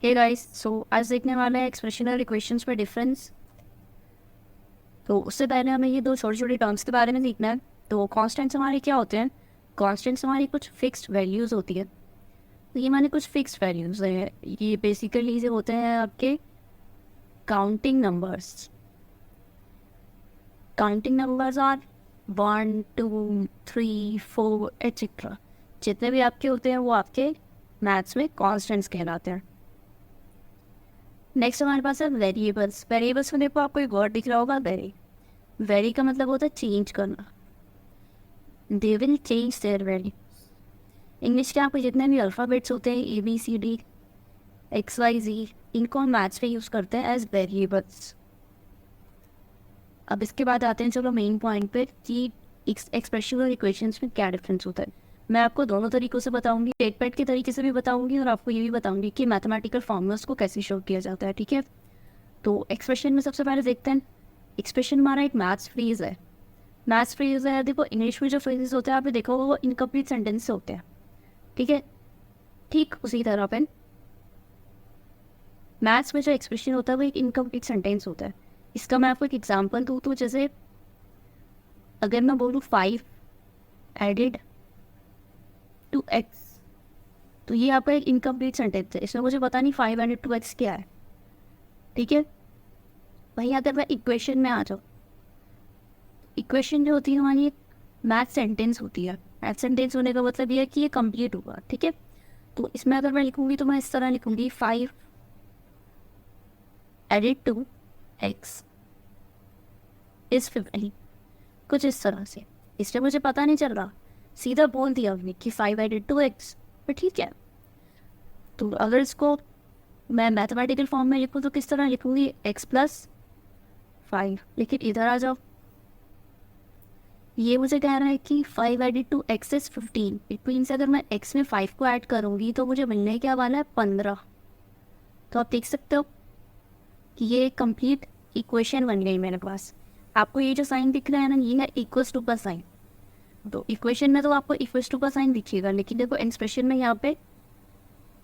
Hey guys, सो आज देखने वाले हैं एक्सप्रेशन और इक्वेशंस में डिफरेंस। तो उससे पहले हमें ये दो छोटी छोटी टर्म्स के बारे में सीखना है। तो कांस्टेंट्स हमारे क्या होते हैं? कांस्टेंट्स हमारी कुछ फिक्स्ड वैल्यूज़ होती है। तो ये माने कुछ फिक्स्ड वैल्यूज़ है, ये बेसिकली जो होते हैं आपके counting numbers. Counting numbers are 1 2 3 4 etcetera. जितने भी आपके होते हैं वो आपके मैथ्स में कांस्टेंट्स कहलाते हैं। नेक्स्ट हमारे पास है वेरिएबल्स। वेरिएबल्स में देखो आपको एक वर्ड दिख रहा होगा, वेरी। वेरी का मतलब होता है चेंज करना। They will change their value. English के आपके जितने भी अल्फ़ाबेट्स होते हैं, ABCD XYZ, इनको हम मैथ्स में यूज़ करते हैं एज वेरिएबल्स। अब इसके बाद आते हैं चलो मेन पॉइंट पे कि एक्सप्रेशन और इक्वेशंस में क्या डिफरेंस होता है। मैं आपको दोनों तरीक़ों से बताऊंगी, स्टेटमेंट के तरीके से भी बताऊंगी और आपको ये भी बताऊंगी कि मैथमेटिकल फॉर्मूलास को कैसे शो किया जाता है। ठीक है, तो एक्सप्रेशन में सबसे पहले देखते हैं। एक्सप्रेशन हमारा एक मैथ्स फ्रेज है। मैथ्स फ्रेज है, देखो इंग्लिश में जो फ्रेजेस होते हैं आपने देखो वो इनकम्प्लीट सेंटेंस से होते हैं। ठीक है, ठीक उसी तरह पे मैथ्स में जो एक्सप्रेशन होता है वो एक इनकम्प्लीट सेंटेंस होता है। इसका मैं आपको एक एग्जांपल दूँ तो जैसे अगर मैं बोलूँ 5 एडेड टू एक्स, तो ये आपका एक इनकम्प्लीट सेंटेंस है। इसमें मुझे पता नहीं 5 एडेड टू एक्स क्या है। ठीक है, वहीं अगर मैं इक्वेशन में आ जाऊँ, इक्वेशन जो होती है हमारी एक मैथ सेंटेंस होती है। मैथ सेंटेंस होने का मतलब ये है कि ये कंप्लीट होगा। ठीक है, तो इसमें अगर मैं लिखूंगी तो मैं इस तरह लिखूंगी 5 एडेड टू एक्स इज 15, कुछ इस तरह से। इसलिए मुझे पता नहीं चल रहा, सीधा बोल दिया हमने कि 5 एडेड टू एक्स। पर ठीक है, तो अगर इसको मैं मैथमेटिकल फॉर्म में लिखूँ तो किस तरह लिखूंगी, x प्लस 5। लेकिन इधर आ जाओ, ये मुझे कह रहा है कि 5 added to X is 15। It means अगर मैं x में 5 को ऐड करूँगी तो मुझे मिलने क्या वाला है, 15। तो आप देख सकते हो कि ये कंप्लीट इक्वेशन बन गई मेरे पास। आपको ये जो साइन दिख रहा है ना, ये है इक्वल्स टू का साइन। तो इक्वेशन में तो आपको इक्वल्स टू का साइन दिखेगा, लेकिन देखो एक्सप्रेशन में यहाँ पे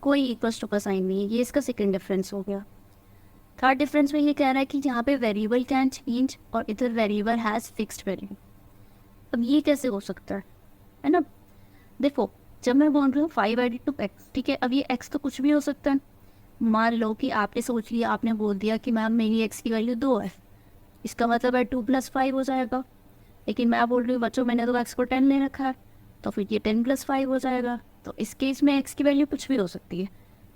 कोई इक्वल्स टू का साइन नहीं है। ये इसका सेकंड डिफरेंस हो गया। थर्ड डिफरेंस में ये कह रहा है कि यहाँ पे वेरिएबल कैन चेंज और इधर वेरिएबल हैज़ फिक्स्ड वैल्यू। अब ये कैसे हो सकता है ना? देखो, जब मैं बोल रही हूँ 5 एडेड टू एक्स, ठीक है, अब ये एक्स तो कुछ भी हो सकता है। मान लो कि आपने सोच लिया, आपने बोल दिया कि मैम मेरी एक्स की वैल्यू 2 है, इसका मतलब है 2 + 5 हो जाएगा। लेकिन मैं बोल रही हूँ बच्चों मैंने तो एक्स को 10 ले रखा है, तो फिर ये 10 + 5 हो जाएगा। तो इस केस में एक्स की वैल्यू कुछ भी हो सकती है।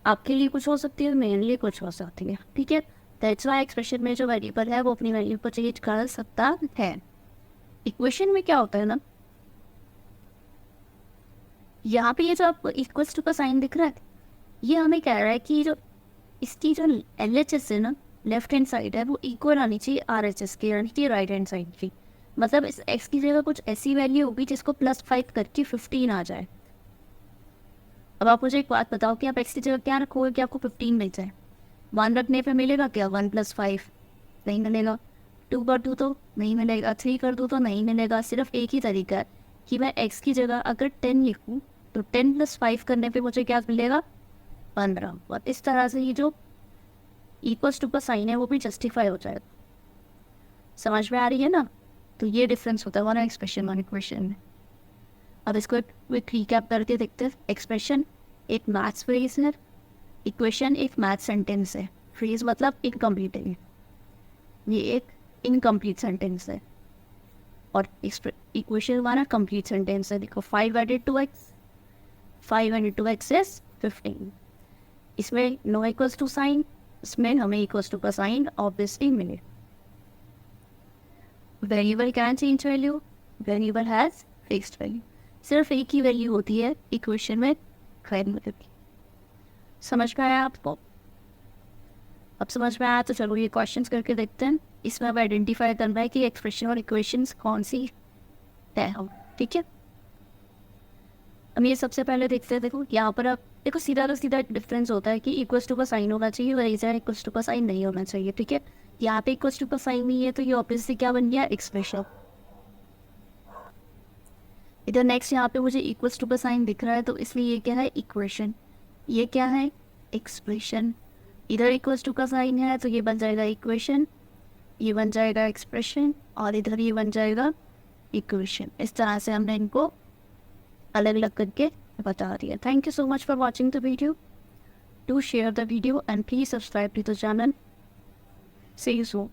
आपके लिए कुछ हो सकती है, मेरे लिए कुछ हो सकती है। ठीक है, दैट्स वाई एक्सप्रेशन में जो वेरिएबल है वो अपनी वैल्यू को चेंज कर सकता है। इक्वेशन में क्या होता है ना, यहाँ पे ये जो आपको इक्वल्स टू का साइन दिख रहा है, ये हमें कह रहा है कि जो इसकी जो LHS है ना, लेफ्ट हैंड साइड है, वो इक्वल आनी चाहिए RHS के, यानी कि राइट हैंड साइड की। मतलब इस x की जगह कुछ ऐसी वैल्यू होगी जिसको +5 करके 15 आ जाए। अब आप मुझे एक बात बताओ कि आप x की जगह क्या रखोगे कि आपको 15 मिल जाए? 1 रखने पे मिलेगा क्या 1 + 5? नहीं मिलेगा। 2 कर दूँ तो नहीं मिलेगा, 3 कर दूँ तो नहीं मिलेगा। सिर्फ एक ही तरीका है कि मैं x की जगह अगर 10 लिखूँ तो 10 + 5 करने पे मुझे क्या मिलेगा, 15। और इस तरह से ये जो इक्वल्स टू का साइन है वो भी जस्टिफाई हो जाएगा। समझ में आ रही है ना? तो ये डिफरेंस होता है वन एक्सप्रेशन वन इक्वेशन में। अब इसको एक क्विक रिकैप करके देखते हैं। एक्सप्रेशन एक मैथ्स फ्रेज है, इक्वेशन एक मैथ सेंटेंस है। फ्रेज मतलब इनकम्प्लीट है, ये एक इनकम्प्लीट सेंटेंस है। और इक्वेशन हमारा कंप्लीट सेंटेंस है। देखो 5 added to X, 5 added to X is 15। इसमें नो इक्वल्स टू साइन, इसमें हमें इक्वल्स टू का साइन ऑब्वियसली मिले। Variable can change value, variable has fixed value. सिर्फ एक ही वैल्यू होती है इक्वेशन में, खैर मतलब की। समझ में आया आपको? अब समझ में आया तो चलो ये क्वेश्चंस करके देखते हैं। इसमें अब आइडेंटिफाई करना है कि एक्सप्रेशन और इक्वेशंस कौन सी है हम। ठीक है, हम ये सबसे पहले देखते हैं। देखो यहाँ पर अब देखो सीधा तो सीधा डिफरेंस होता है कि इक्वल्स टू का साइन होना चाहिए और इधर इक्वल्स टू का साइन नहीं होना चाहिए। ठीक है, यहाँ पे इक्वल्स टू का साइन नहीं है तो ये ऑब्वियसली क्या बन गया, एक्सप्रेशन। इधर नेक्स्ट यहाँ पे मुझे इक्वल्स टू का साइन दिख रहा है तो इसलिए ये क्या है, इक्वेशन। ये क्या है, एक्सप्रेशन। इधर इक्वल्स टू का साइन है तो ये बन जाएगा इक्वेशन, ये बन जाएगा एक्सप्रेशन, और इधर ये बन जाएगा इक्वेशन। इस तरह से हमने इनको अलग अलग करके बता दिया। Thank you so much for watching the video. Do share the video and please subscribe to the channel. See you soon.